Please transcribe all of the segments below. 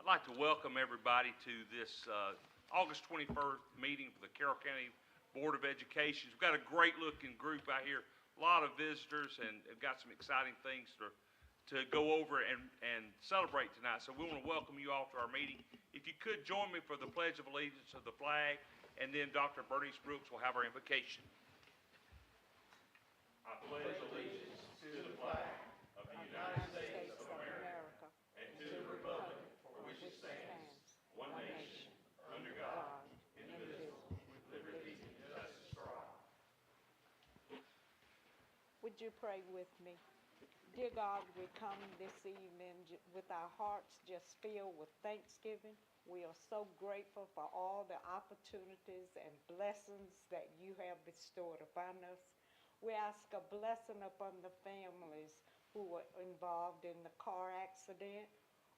I'd like to welcome everybody to this August 21st meeting for the Carroll County Board of Education. We've got a great looking group out here, a lot of visitors, and have got some exciting things to go over and celebrate tonight. So we want to welcome you all to our meeting. If you could join me for the Pledge of Allegiance of the flag, and then Dr. Bernice Brooks will have our invocation. I pledge allegiance to the flag of the United States of America and to the republic for which it stands, one nation, under God, indivisible, with liberty and justice for all. Would you pray with me? Dear God, we come this evening with our hearts just filled with thanksgiving. We are so grateful for all the opportunities and blessings that you have bestowed upon us. We ask a blessing upon the families who were involved in the car accident.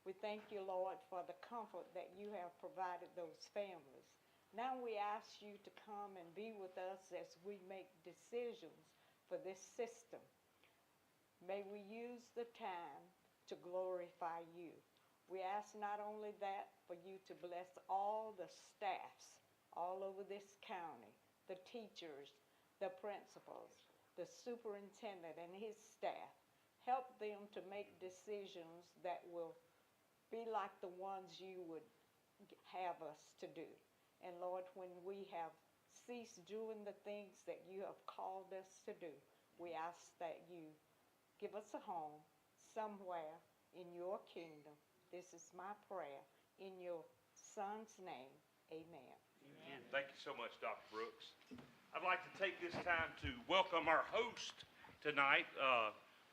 We thank you, Lord, for the comfort that you have provided those families. Now we ask you to come and be with us as we make decisions for this system. May we use the time to glorify you. We ask not only that, for you to bless all the staffs all over this county, the teachers, the principals, the superintendent and his staff. Help them to make decisions that will be like the ones you would have us to do. And Lord, when we have ceased doing the things that you have called us to do, we ask that you give us a home somewhere in your kingdom. This is my prayer in your Son's name. Amen. Amen. Thank you so much, Dr. Brooks. I'd like to take this time to welcome our host tonight.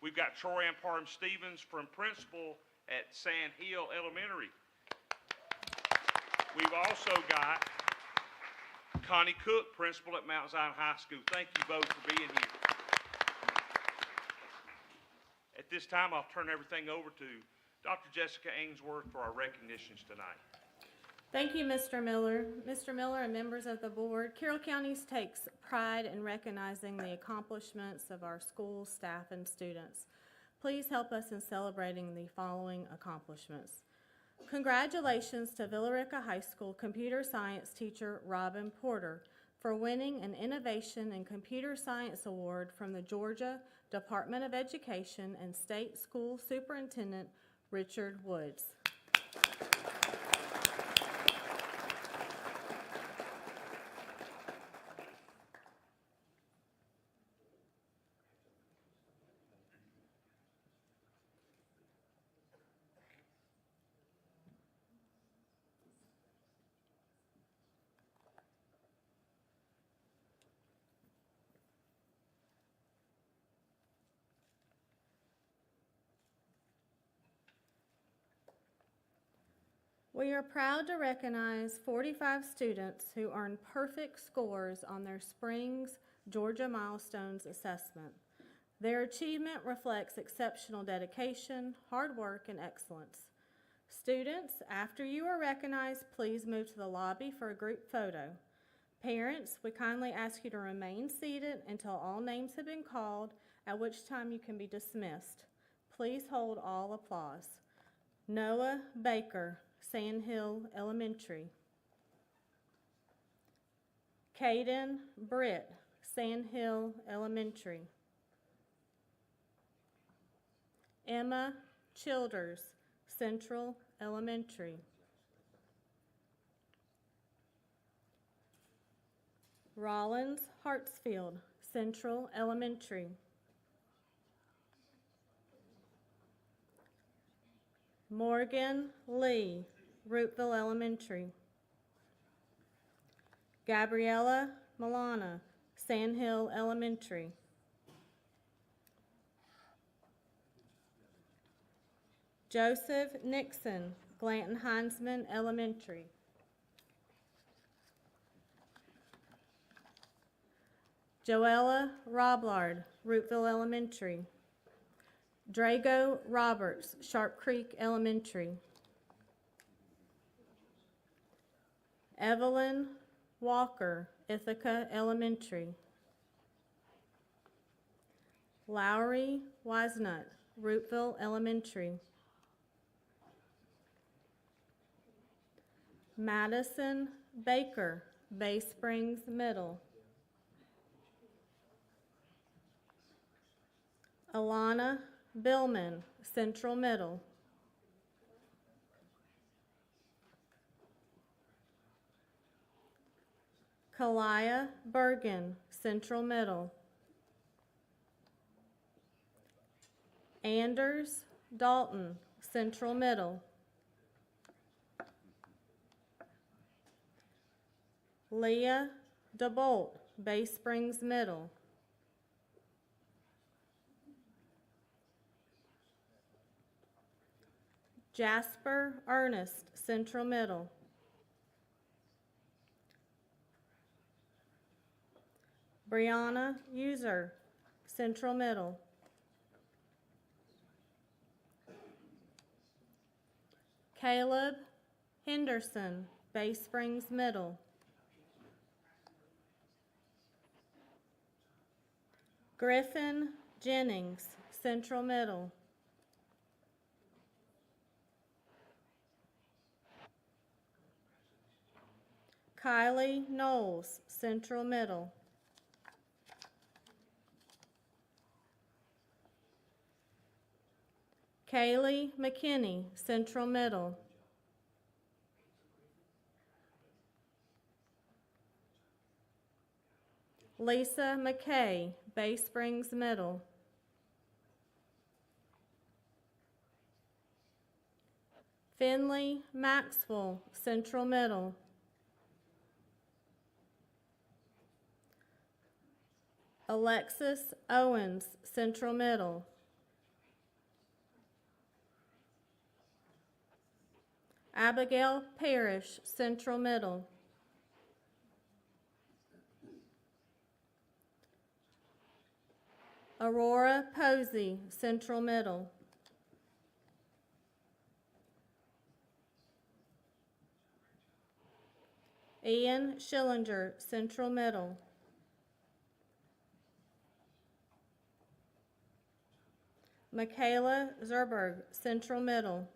We've got Troy and Parham Stevens from principal at Sand Hill Elementary. We've also got Connie Cook, principal at Mount Zion High School. Thank you both for being here. At this time, I'll turn everything over to Dr. Jessica Ainsworth for our recognitions tonight. Thank you, Mr. Miller. Mr. Miller and members of the board, Carroll County takes pride in recognizing the accomplishments of our school, staff, and students. Please help us in celebrating the following accomplishments. Congratulations to Villarica High School computer science teacher Robin Porter for winning an Innovation in Computer Science Award from the Georgia Department of Education and State School Superintendent Richard Woods. We are proud to recognize 45 students who earned perfect scores on their Springs Georgia Milestones assessment. Their achievement reflects exceptional dedication, hard work, and excellence. Students, after you are recognized, please move to the lobby for a group photo. Parents, we kindly ask you to remain seated until all names have been called, at which time you can be dismissed. Please hold all applause. Noah Baker, Sand Hill Elementary. Caden Britt, Sand Hill Elementary. Emma Childers, Central Elementary. Rollins Hartsfield, Central Elementary. Morgan Lee, Rootville Elementary. Gabriella Milana, Sand Hill Elementary. Joseph Nixon, Glanton Heinzman Elementary. Joella Roblard, Rootville Elementary. Drago Roberts, Sharp Creek Elementary. Evelyn Walker, Ithaca Elementary. Lowry Wisenut, Rootville Elementary. Madison Baker, Bay Springs Middle. Alana Billman, Central Middle. Kalia Bergen, Central Middle. Anders Dalton, Central Middle. Leah DeBolt, Bay Springs Middle. Jasper Ernest, Central Middle. Brianna User, Central Middle. Caleb Henderson, Bay Springs Middle. Griffin Jennings, Central Middle. Kylie Knowles, Central Middle. Kaylee McKinney, Central Middle. Lisa McKay, Bay Springs Middle. Finley Maxwell, Central Middle. Alexis Owens, Central Middle. Abigail Parrish, Central Middle. Aurora Posey, Central Middle. Ian Schillinger, Central Middle. Michaela Zerberg, Central Middle.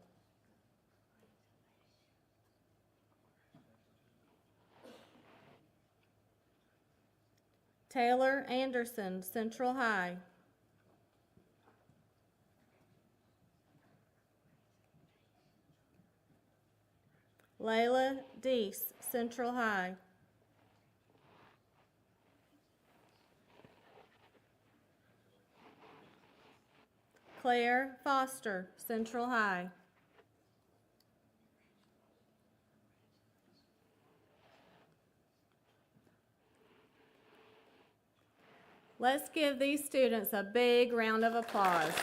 Taylor Anderson, Central High. Layla Deese, Central High. Claire Foster, Central High. Let's give these students a big round of applause.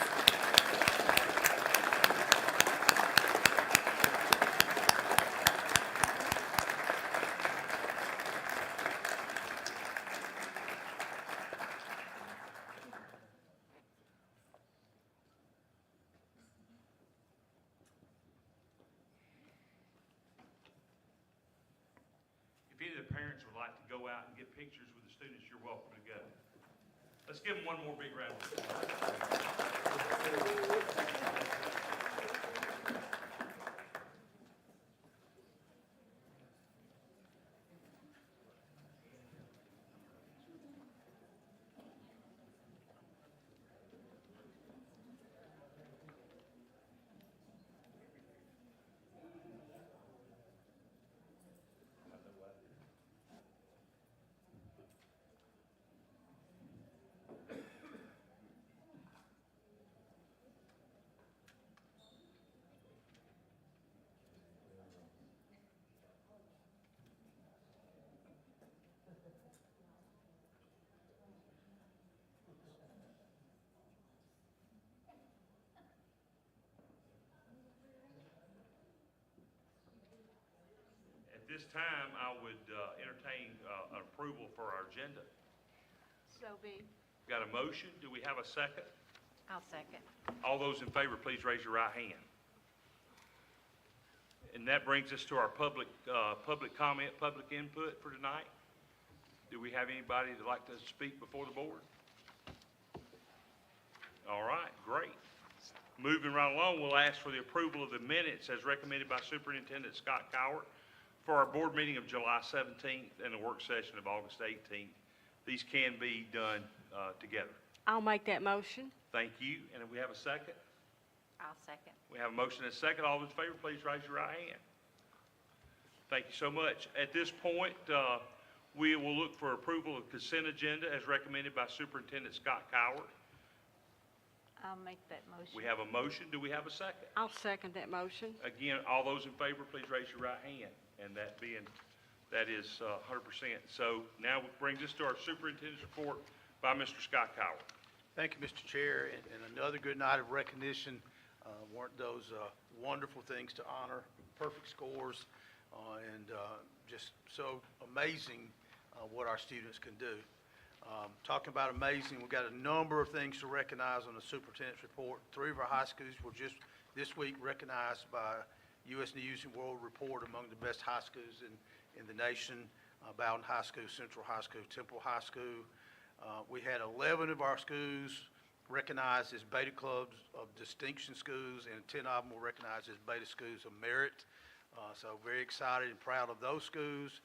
If any of the parents would like to go out and get pictures with the students, you're welcome to go. Let's give them one more big round of applause. At this time, I would entertain an approval for our agenda. So be. Got a motion? Do we have a second? I'll second. All those in favor, please raise your right hand. And that brings us to our public comment, public input for tonight. Do we have anybody that'd like to speak before the board? All right, great. Moving right along, we'll ask for the approval of the minutes as recommended by Superintendent Scott Cowart for our board meeting of July 17th and the work session of August 18th. These can be done together. I'll make that motion. Thank you. And if we have a second? I'll second. We have a motion and a second. All those in favor, please raise your right hand. Thank you so much. At this point, we will look for approval of consent agenda as recommended by Superintendent Scott Coward. I'll make that motion. We have a motion. Do we have a second? I'll second that motion. Again, all those in favor, please raise your right hand. And that is 100%. So now it brings us to our superintendent's report by Mr. Scott Coward. Thank you, Mr. Chair, and another good night of recognition. Weren't those wonderful things to honor, perfect scores, and just so amazing what our students can do. Talking about amazing, we've got a number of things to recognize on the superintendent's report. 3 of our high schools were just this week recognized by U.S. News and World Report among the best high schools in the nation. Bowden High School, Central High School, Temple High School. We had 11 of our schools recognized as Beta Clubs of Distinction Schools, and 10 of them were recognized as Beta Schools of Merit. So very excited and proud of those schools.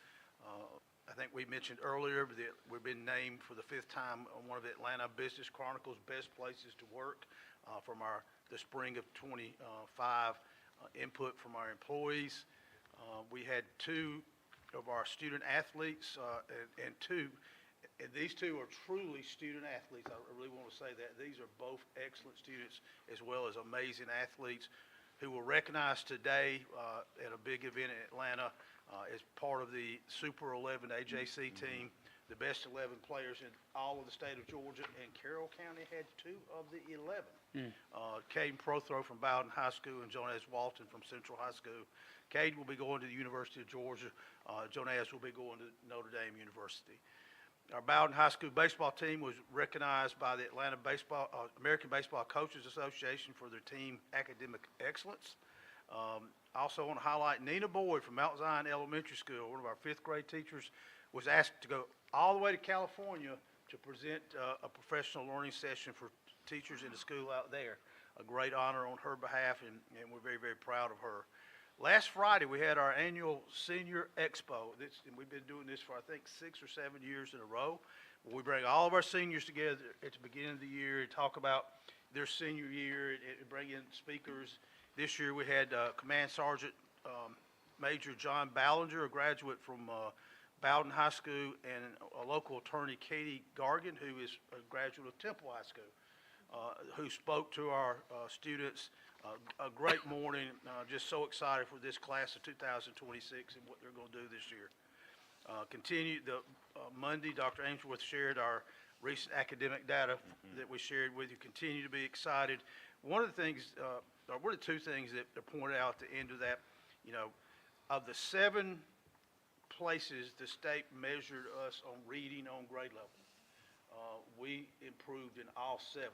I think we mentioned earlier that we've been named for the 5th time on one of the Atlanta Business Chronicle's best places to work from the spring of 25 input from our employees. We had 2 of our student athletes and these 2 are truly student athletes. I really want to say that. These are both excellent students as well as amazing athletes who were recognized today at a big event in Atlanta as part of the Super 11 AJC team, the best 11 players in all of the state of Georgia, and Carroll County had 2 of the 11. Caden Prothrow from Bowden High School and Jonaz Walton from Central High School. Caden will be going to the University of Georgia. Jonaz will be going to Notre Dame University. Our Bowden High School baseball team was recognized by the Atlanta American Baseball Coaches Association for their team academic excellence. Also want to highlight Nina Boyd from Mount Zion Elementary School, one of our 5th grade teachers, was asked to go all the way to California to present a professional learning session for teachers in the school out there. A great honor on her behalf, and we're very, very proud of her. Last Friday, we had our annual Senior Expo, and we've been doing this for, I think, 6 or 7 years in a row. We bring all of our seniors together at the beginning of the year and talk about their senior year and bring in speakers. This year, we had Command Sergeant Major John Ballinger, a graduate from Bowden High School, and a local attorney, Katie Gargan, who is a graduate of Temple High School, who spoke to our students. A great morning. Just so excited for this class of 2026 and what they're going to do this year. Monday, Dr. Ainsworth shared our recent academic data that we shared with you. Continue to be excited. One of the things, or one of the 2 things that are pointed out at the end of that, of the 7 places the state measured us on reading on grade level, we improved in all 7.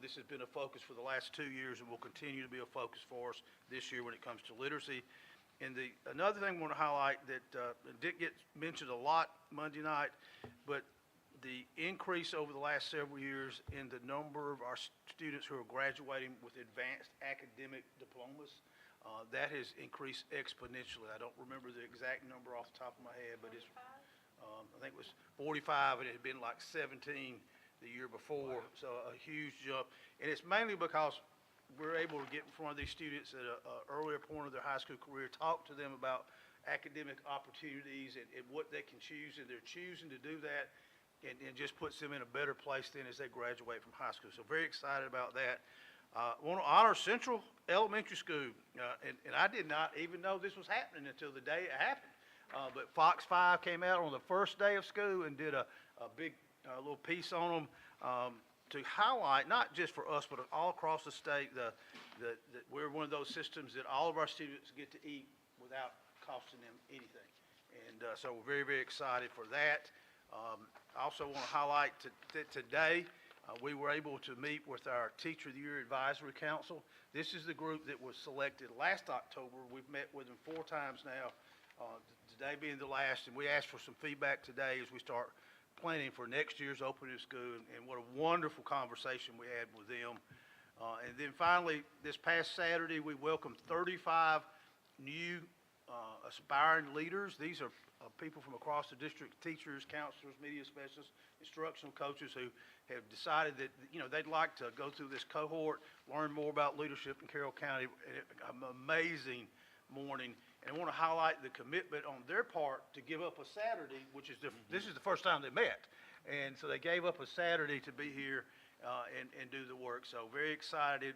This has been a focus for the last 2 years and will continue to be a focus for us this year when it comes to literacy. And another thing I want to highlight that didn't get mentioned a lot Monday night, but the increase over the last several years in the number of our students who are graduating with advanced academic diplomas, that has increased exponentially. I don't remember the exact number off the top of my head, but it's, I think it was 45, and it had been like 17 the year before. Wow. So a huge jump. And it's mainly because we're able to get in front of these students at an earlier point of their high school career, talk to them about academic opportunities and what they can choose, and they're choosing to do that, and just puts them in a better place then as they graduate from high school. So very excited about that. I want to honor Central Elementary School, and I did not even know this was happening until the day it happened. But Fox 5 came out on the first day of school and did a big little piece on them to highlight, not just for us, but all across the state, that we're one of those systems that all of our students get to eat without costing them anything. And so we're very, very excited for that. I also want to highlight that today we were able to meet with our Teacher of the Year Advisory Council. This is the group that was selected last October. We've met with them 4 times now, today being the last, and we asked for some feedback today as we start planning for next year's opening of school, and what a wonderful conversation we had with them. And then finally, this past Saturday, we welcomed 35 new aspiring leaders. These are people from across the district, teachers, counselors, media specialists, instructional coaches who have decided that, they'd like to go through this cohort, learn more about leadership in Carroll County. An amazing morning. And I want to highlight the commitment on their part to give up a Saturday, which is this is the first time they met. And so they gave up a Saturday to be here and do the work. So very excited.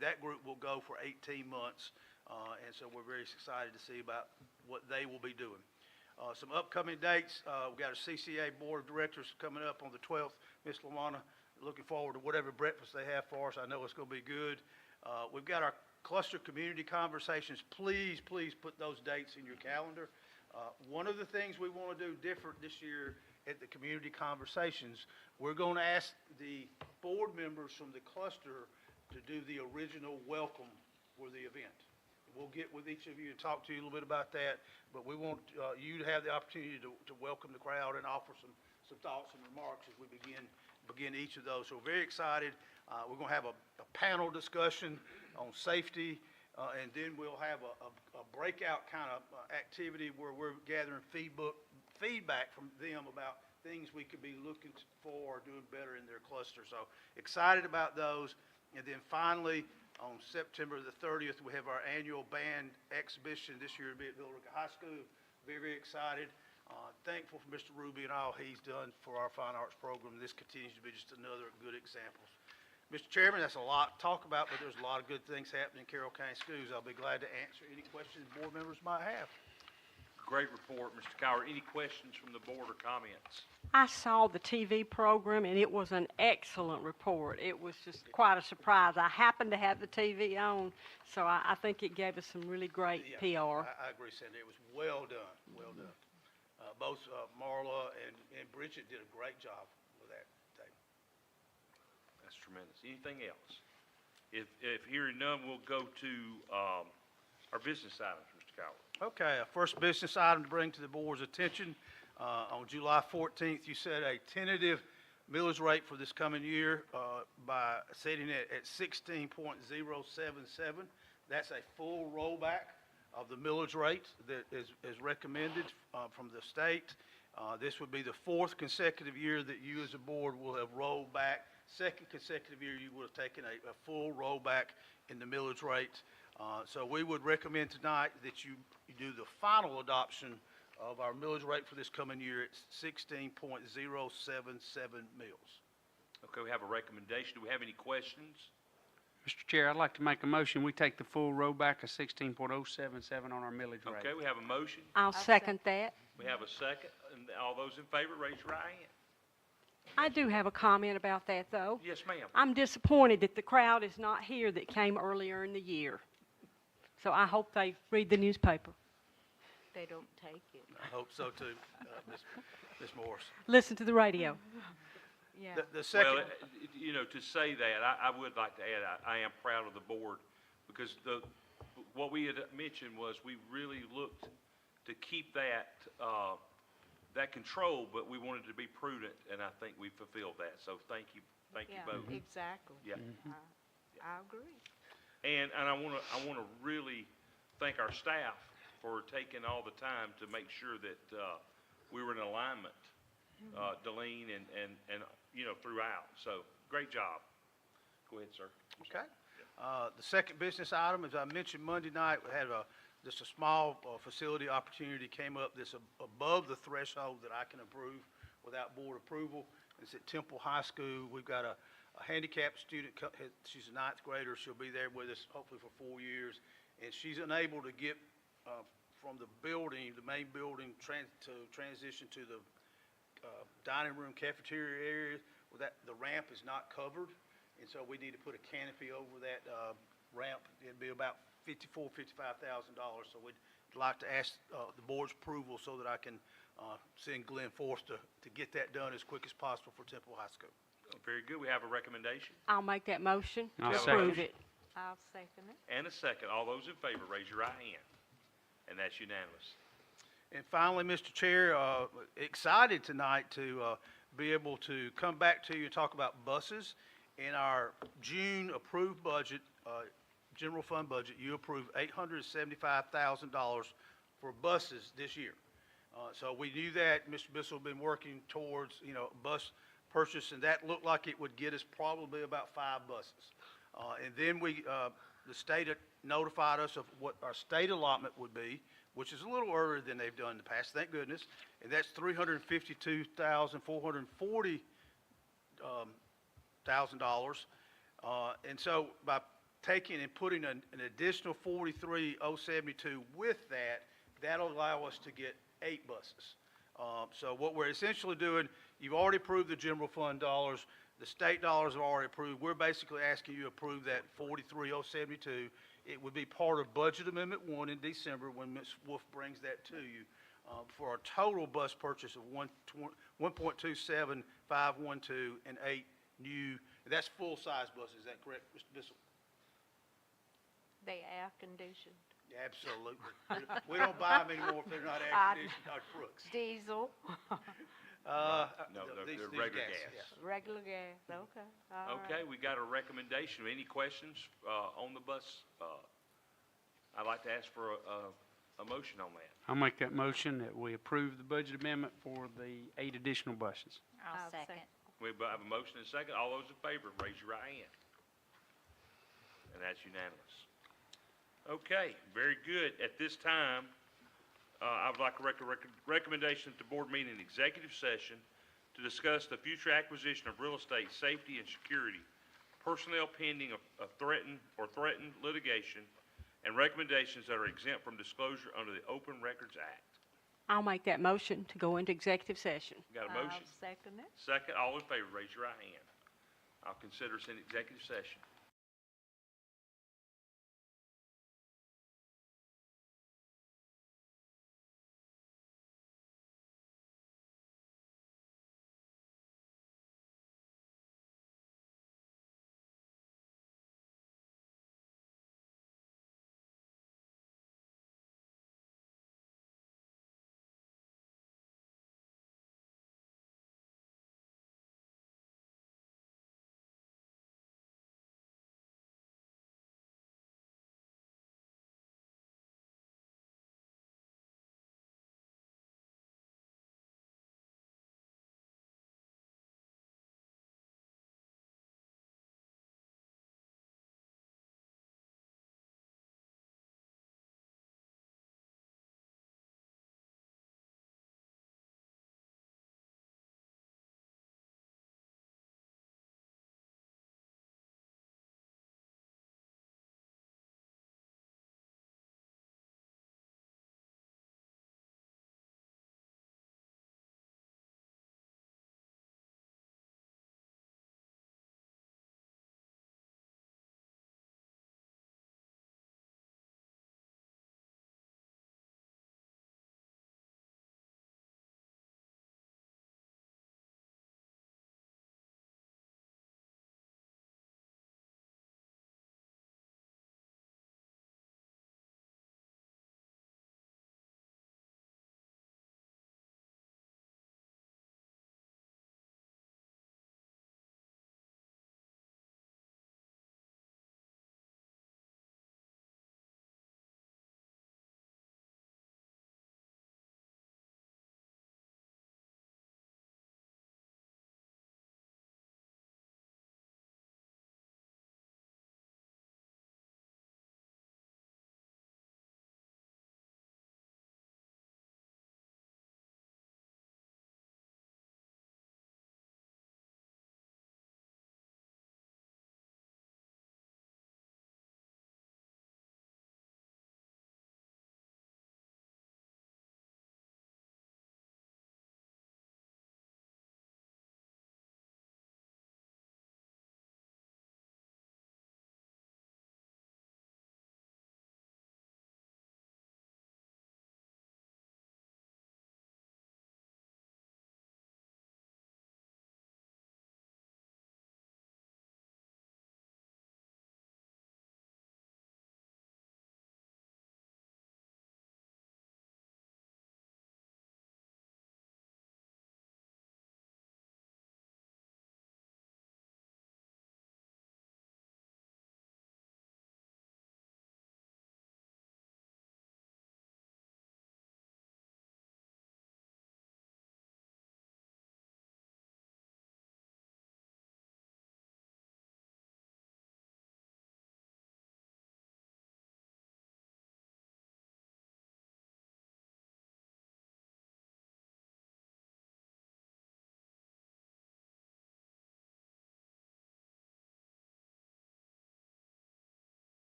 That group will go for 18 months. And so we're very excited to see about what they will be doing. Some upcoming dates, we've got a CCA Board of Directors coming up on the 12th. Ms. LaWanna, looking forward to whatever breakfast they have for us. I know it's going to be good. We've got our cluster community conversations. Please, please put those dates in your calendar. One of the things we want to do different this year at the community conversations, we're going to ask the board members from the cluster to do the original welcome for the event. We'll get with each of you and talk to you a little bit about that, but we want you to have the opportunity to welcome the crowd and offer some thoughts and remarks as we begin each of those. So we're very excited. We're going to have a panel discussion on safety, and then we'll have a breakout kind of activity where we're gathering feedback from them about things we could be looking for or doing better in their cluster. So excited about those. And then finally, on September the 30th, we have our annual band exhibition. This year it'll be at Villa Rica High School. Very, very excited. Thankful for Mr. Ruby and all he's done for our fine arts program. This continues to be just another good example. Mr. Chairman, that's a lot to talk about, but there's a lot of good things happening in Carroll County Schools. I'll be glad to answer any questions board members might have. Great report, Mr. Cowher. Any questions from the board or comments? I saw the TV program, and it was an excellent report. It was just quite a surprise. I happened to have the TV on, so I think it gave us some really great Yeah, PR. I agree, Sandy. It was well done, well done. Both Marla and Bridget did a great job with that tape. That's tremendous. Anything else? If hearing none, we'll go to our business items, Mr. Cowher. Okay, our first business item to bring to the board's attention. On July 14th, you set a tentative millage rate for this coming year by setting it at 16.077. That's a full rollback of the millage rate that is recommended from the state. This would be the fourth consecutive year that you as a board will have rolled back. Second consecutive year you would have taken a full rollback in the millage rate. So we would recommend tonight that you do the final adoption of our millage rate for this coming year at 16.077 mils. Okay, we have a recommendation. Do we have any questions? Mr. Chair, I'd like to make a motion, we take the full rollback of 16.077 on our millage rate. Okay, we have a motion. I'll second that. We have a second. And all those in favor, raise your right hand. I do have a comment about that, though. Yes, ma'am. I'm disappointed that the crowd is not here that came earlier in the year. So I hope they read the newspaper. They don't take it. I hope so too, Ms. Morris. Listen to the radio. Yeah. The second. Well, to say that, I would like to add, I am proud of the board because what we had mentioned was we really looked to keep that control, but we wanted to be prudent, and I think we fulfilled that. So thank you both. Exactly. Yeah. I agree. And I want to really thank our staff for taking all the time to make sure that we were in alignment, Delene and throughout. So great job. Go ahead, sir. Okay. The second business item, as I mentioned Monday night, we had just a small facility opportunity came up that's above the threshold that I can approve without board approval. It's at Temple High School. We've got a handicapped student. She's a ninth grader. She'll be there with us hopefully for 4 years. And she's unable to get from the building, the main building, to transition to the dining room cafeteria area. Well, the ramp is not covered. And so we need to put a canopy over that ramp. It'd be about $55,000. So we'd like to ask the board's approval so that I can send Glenn Force to get that done as quick as possible for Temple High School. Very good. We have a recommendation I'll make that motion I'll to second. approve it. I'll second it. and a second. All those in favor, raise your right hand. And that's unanimous. And finally, Mr. Chair, excited tonight to be able to come back to you and talk about buses. In our June approved budget, general fund budget, you approved $875,000 for buses this year. So we knew that. Mr. Bissell been working towards, bus purchase, and that looked like it would get us probably about 5 buses. And then the state had notified us of what our state allotment would be, which is a little earlier than they've done in the past, thank goodness. And that's $352,440 $1,000. And so by taking and putting an additional 43,072 with that, that'll allow us to get 8 buses. So what we're essentially doing, you've already approved the general fund dollars, the state dollars are already approved. We're basically asking you to approve that 43,072. It would be part of Budget Amendment 1 in December when Ms. Wolf brings that to you, for a total bus purchase of 1.27512 and 8 new, that's full-size buses, is that correct, Mr. Bissell? They air conditioned. Absolutely. We don't buy them anymore if they're not air-conditioned, not Brooks. Diesel, No, These they're regular gas, gas. yeah. regular gas, okay, all right. Okay, we got a recommendation. Any questions on the bus? I'd like to ask for a motion on that. I'll make that motion that we approve the budget amendment for the 8 additional buses. I'll second. We have a motion and a second. All those in favor, raise your right hand. And that's unanimous. Okay, very good. At this time, I would like to recommendation that the board meet in executive session to discuss the future acquisition of real estate, safety, and security, personnel pending of threatened litigation, and recommendations that are exempt from disclosure under the Open Records Act. I'll make that motion to go into executive session. Got a motion? I'll second it. Second, all in favor, raise your right hand. I'll consider us in executive session.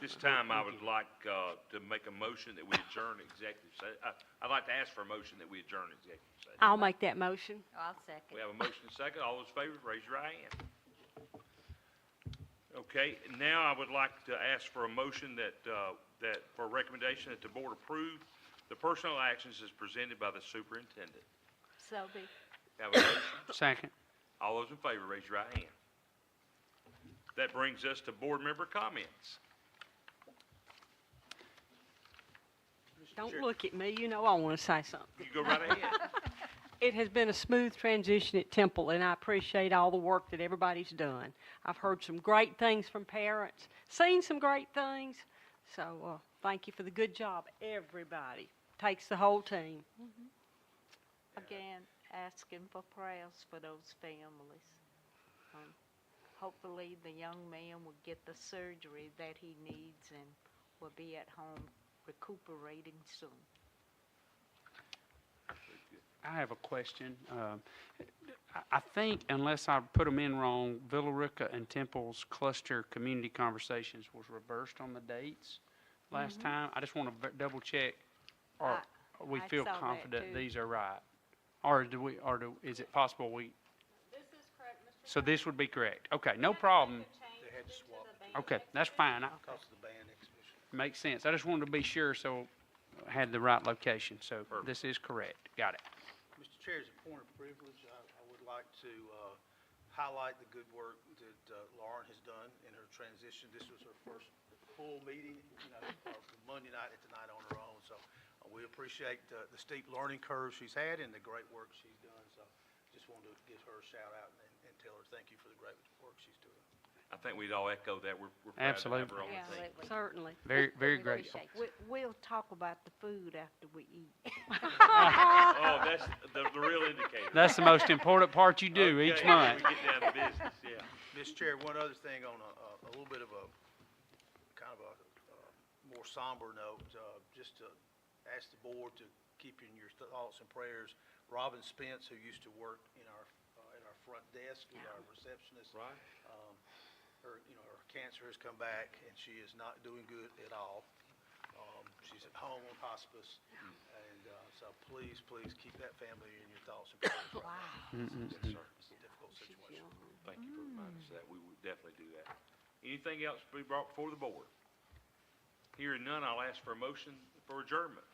This time, I would like to make a motion that we adjourn executive session. I'd like to ask for a motion that we adjourn executive session. I'll make that motion. I'll second. We have a motion and a second. All those in favor, raise your right hand. Okay, now I would like to ask for a motion that for a recommendation that the board approve the personnel actions as presented by the superintendent. So be. Have a motion? Second. All those in favor, raise your right hand. That brings us to board member comments. Don't look at me, you know I want to say something. You go right ahead. It has been a smooth transition at Temple, and I appreciate all the work that everybody's done. I've heard some great things from parents, seen some great things, so thank you for the good job, everybody. Takes the whole team. Again, asking for prayers for those families. Hopefully, the young man will get the surgery that he needs and will be at home recuperating soon. I have a question. I think, unless I put them in wrong, Villa Rica and Temple's cluster community conversations was reversed on the dates last time. I just want to double check, or we I feel saw that confident too. these are right? Or is it possible This is correct, Mr. so this would be correct? Okay, no problem. They had to swap Okay, that's fine. because of the band exhibition. Makes sense. I just wanted to be sure, so I had the right location. So Perfect. this is correct. Got it. Mr. Chair, as a point of privilege, I would like to highlight the good work that Lauren has done in her transition. This was her first full meeting, Monday night at the night on her own. So we appreciate the steep learning curve she's had and the great work she's done. So just wanted to give her a shout out and tell her thank you for the great work she's doing. I think we'd all echo that. We're proud to have her on the team. Absolutely. Certainly. Very, very grateful. We'll talk about the food after we eat. Oh, that's the real indicator. That's the most important part you do each Okay, month. We get down to business, yeah. Mr. Chair, one other thing on a little bit of a, kind of a more somber note, just to ask the board to keep in your thoughts and prayers, Robin Spence, who used to work in our front desk, as our receptionist. Right. Her cancer has come back, and she is not doing good at all. She's at home on hospice, and so please keep that family in your thoughts and prayers. Wow. It's a difficult situation. Thank you for reminding us of that. We would definitely do that. Anything else to be brought before the board? Hearing none, I'll ask for a motion for adjournment.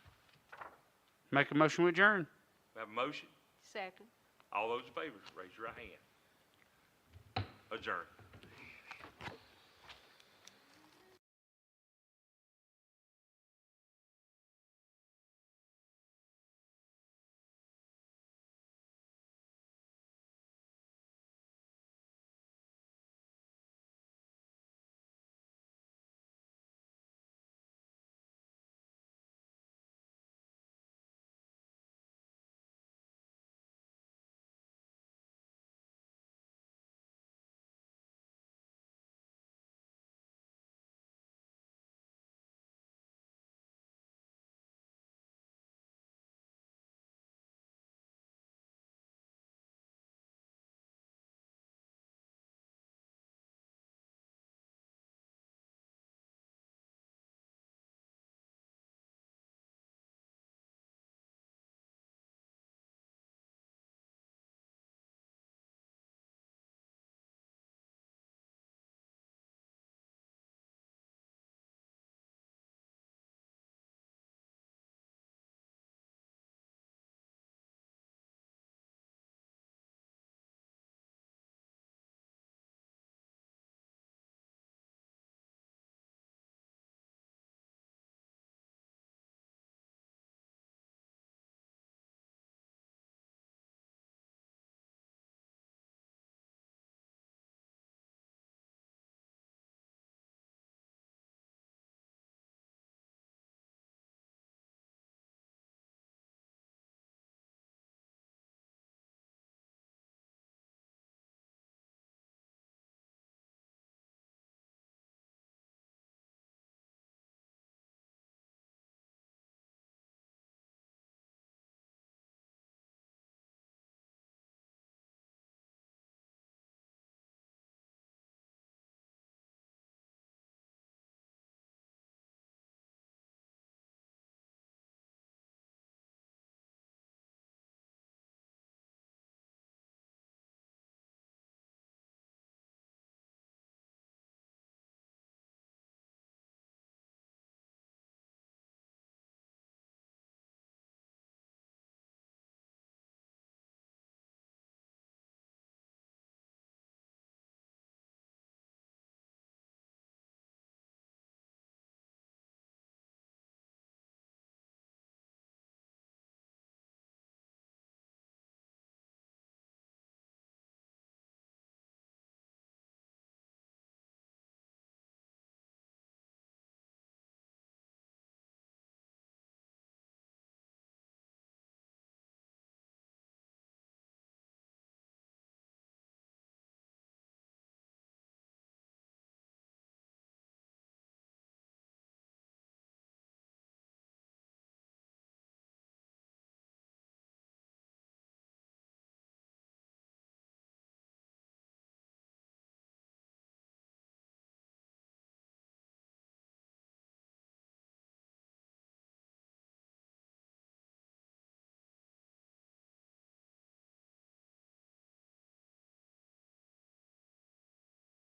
Make a motion to adjourn. We have a motion? Second. All those in favor, raise your right hand. Adjourn.